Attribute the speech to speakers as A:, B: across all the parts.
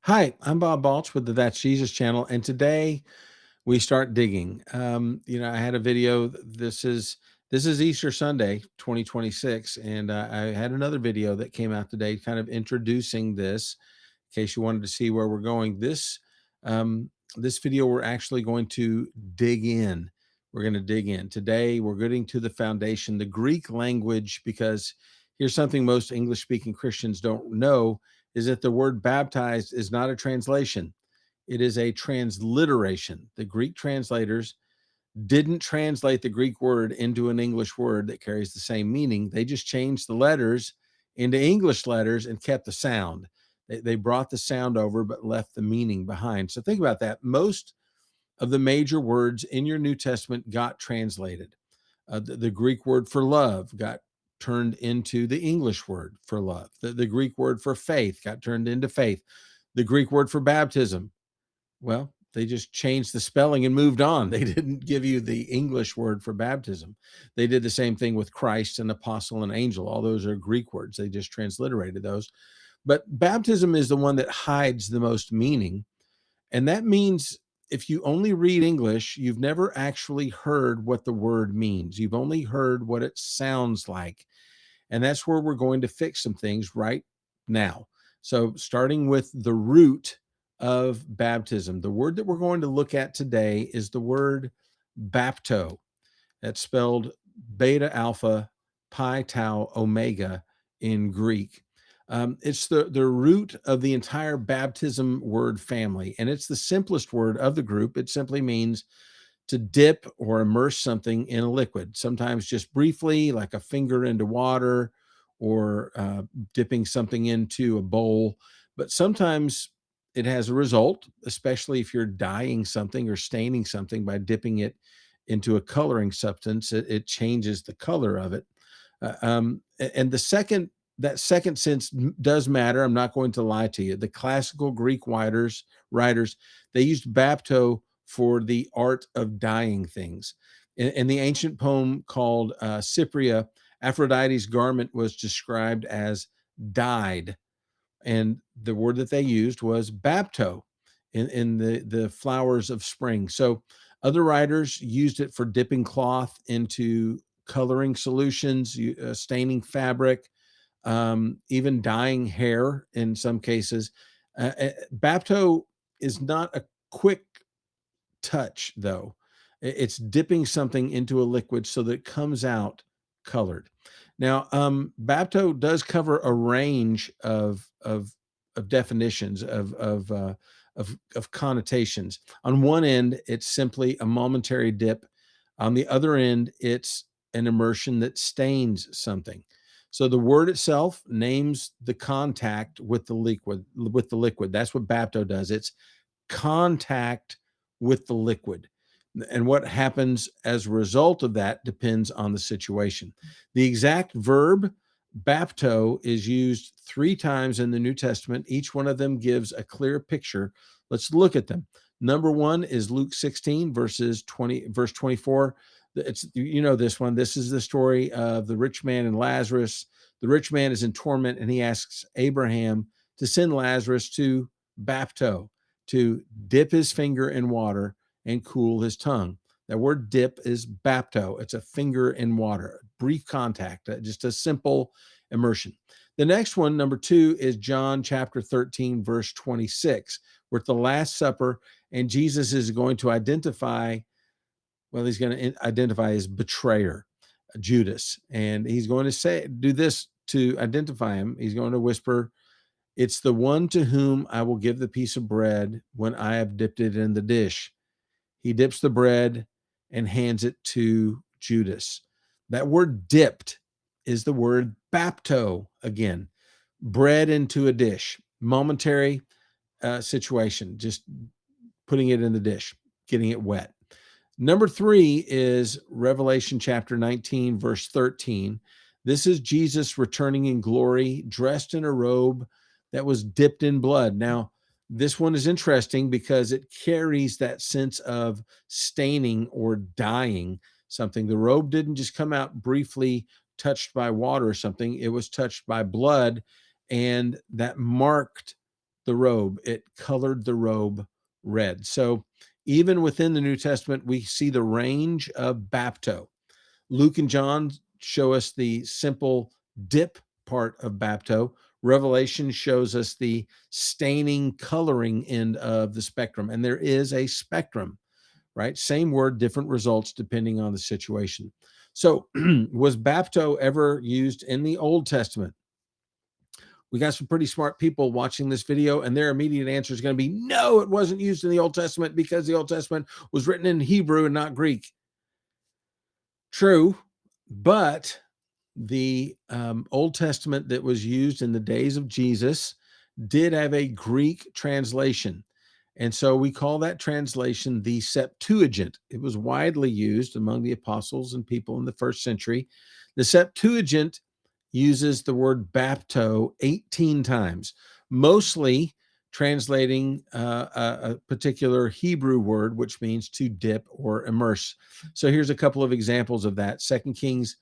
A: Hi, I'm Bob Balch with the That's Jesus channel, and today we start digging. I had a video. This is Easter Sunday, 2026, and I had another video that came out today, kind of introducing this. In case you wanted to see where we're going, this video we're actually going to dig in. We're going to dig in today. We're getting to the foundation, the Greek language, because here's something most English-speaking Christians don't know: is that the word baptized is not a translation. It is a transliteration. The Greek translators didn't translate the Greek word into an English word that carries the same meaning. They just changed the letters into English letters and kept the sound. They brought the sound over, but left the meaning behind. So think about that. Most of the major words in your New Testament got translated. The Greek word for love got turned into the English word for love. The Greek word for faith got turned into faith. The Greek word for baptism, well, they just changed the spelling and moved on. They didn't give you the English word for baptism. They did the same thing with Christ and apostle and angel. All those are Greek words. They just transliterated those. But baptism is the one that hides the most meaning. And that means if you only read English, you've never actually heard what the word means. You've only heard what it sounds like. And that's where we're going to fix some things right now. So, starting with the root of baptism, the word that we're going to look at today is the word baptō. That's spelled beta, alpha, pi, tau, omega in Greek. It's the root of the entire baptism word family, and it's the simplest word of the group. It simply means to dip or immerse something in a liquid, sometimes just briefly, like a finger into water, or dipping something into a bowl. But sometimes it has a result, especially if you're dyeing something or staining something by dipping it into a coloring substance. It changes the color of it. And that second sense does matter. I'm not going to lie to you. The classical Greek writers, they used baptō for the art of dyeing things. In the ancient poem called Cypria, Aphrodite's garment was described as dyed, and the word that they used was baptō in the flowers of spring. So other writers used it for dipping cloth into coloring solutions, staining fabric, even dyeing hair in some cases. Baptō is not a quick touch, though. It's dipping something into a liquid so that it comes out colored. Now, baptō does cover a range of definitions of connotations. On one end, it's simply a momentary dip. On the other end, it's an immersion that stains something. So the word itself names the contact with the liquid. That's what baptō does. It's contact with the liquid. And what happens as a result of that depends on the situation. The exact verb baptō is used 3 times in the New Testament. Each one of them gives a clear picture. Let's look at them. Number one is Luke 16, verse 24. It's, you know, this one. This is the story of the rich man and Lazarus. The rich man is in torment, and he asks Abraham to send Lazarus to baptō, to dip his finger in water and cool his tongue. That word dip is baptō. It's a finger in water, brief contact, just a simple immersion. The next one, number 2, is John chapter 13, verse 26. We're at the Last Supper, and Jesus is going to identify, well, he's going to identify his betrayer, Judas. And he's going to do this to identify him. He's going to whisper, "It's the one to whom I will give the piece of bread when I have dipped it in the dish." He dips the bread and hands it to Judas. That word dipped is the word baptō again. Bread into a dish, momentary situation, just putting it in the dish, getting it wet. Number 3 is Revelation chapter 19, verse 13. This is Jesus returning in glory, dressed in a robe that was dipped in blood. Now, this one is interesting because it carries that sense of staining or dyeing something. The robe didn't just come out briefly touched by water or something. It was touched by blood, and that marked the robe. It colored the robe red. So even within the New Testament, we see the range of baptō. Luke and John show us the simple dip part of baptō. Revelation shows us the staining, coloring end of the spectrum. And there is a spectrum, right? Same word, different results depending on the situation. So was baptō ever used in the Old Testament? We got some pretty smart people watching this video, and their immediate answer is going to be no, it wasn't used in the Old Testament because the Old Testament was written in Hebrew and not Greek. True, but the Old Testament that was used in the days of Jesus did have a Greek translation. And so we call that translation the Septuagint. It was widely used among the apostles and people in the first century. The Septuagint uses the word baptō 18 times, mostly translating a particular Hebrew word, which means to dip or immerse. So here's a couple of examples of that. 2 Kings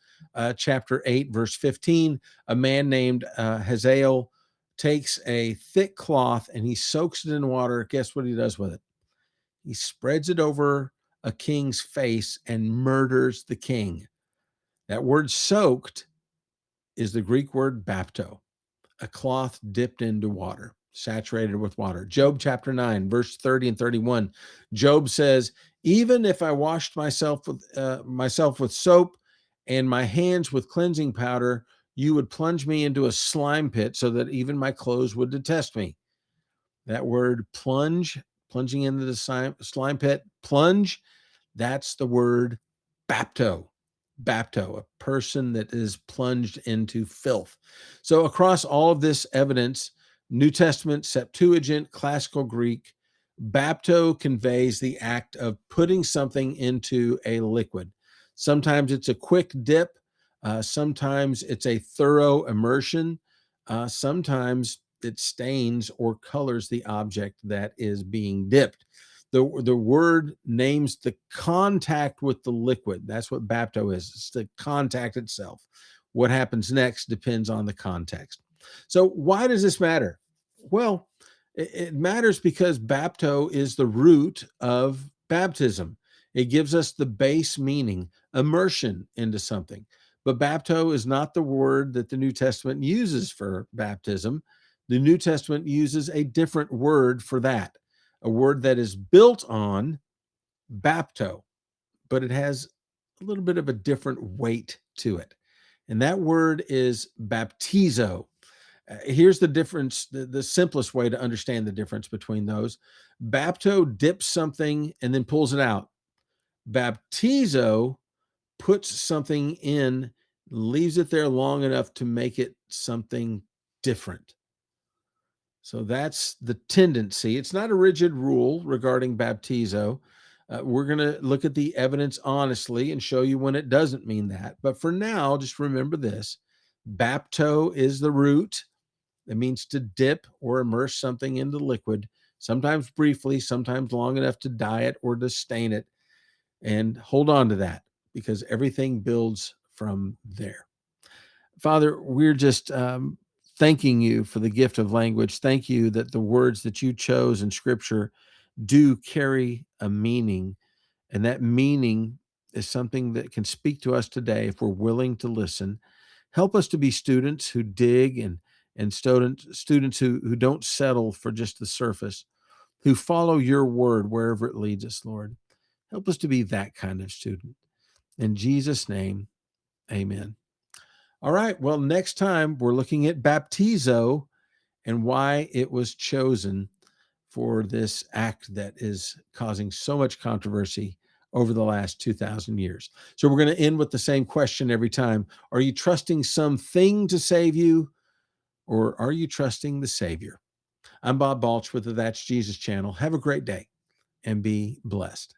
A: chapter 8, verse 15, a man named Hazael takes a thick cloth and he soaks it in water. Guess what he does with it? He spreads it over a king's face and murders the king. That word soaked is the Greek word baptō, a cloth dipped into water, saturated with water. Job chapter 9, verse 30 and 31. Job says, even if I washed myself with soap and my hands with cleansing powder, you would plunge me into a slime pit so that even my clothes would detest me. That word plunge, plunging into the slime pit, plunge, that's the word baptō. Baptō, a person that is plunged into filth. So across all of this evidence, New Testament, Septuagint, Classical Greek, baptō conveys the act of putting something into a liquid. Sometimes it's a quick dip. Sometimes it's a thorough immersion. Sometimes it stains or colors the object that is being dipped. The word names the contact with the liquid. That's what baptō is. It's the contact itself. What happens next depends on the context. So why does this matter? Well, it matters because baptō is the root of baptism. It gives us the base meaning, immersion into something. But baptō is not the word that the New Testament uses for baptism. The New Testament uses a different word for that, a word that is built on baptō, but it has a little bit of a different weight to it. And that word is baptizo. Here's the difference, the simplest way to understand the difference between those. Baptō dips something and then pulls it out. Baptizo puts something in, leaves it there long enough to make it something different. So that's the tendency. It's not a rigid rule regarding baptizo. We're going to look at the evidence honestly and show you when it doesn't mean that. But for now, just remember this. Baptō is the root. It means to dip or immerse something into liquid, sometimes briefly, sometimes long enough to dye it or to stain it. And hold on to that because everything builds from there. Father, we're just thanking you for the gift of language. Thank you that the words that you chose in Scripture do carry a meaning, and that meaning is something that can speak to us today if we're willing to listen. Help us to be students who dig and students who don't settle for just the surface, who follow your word wherever it leads us, Lord. Help us to be that kind of student. In Jesus' name, amen. All right. Well, next time we're looking at baptizo and why it was chosen for this act that is causing so much controversy over the last 2,000 years. So we're going to end with the same question every time. Are you trusting something to save you, or are you trusting the Savior? I'm Bob Balch with the That's Jesus channel. Have a great day and be blessed.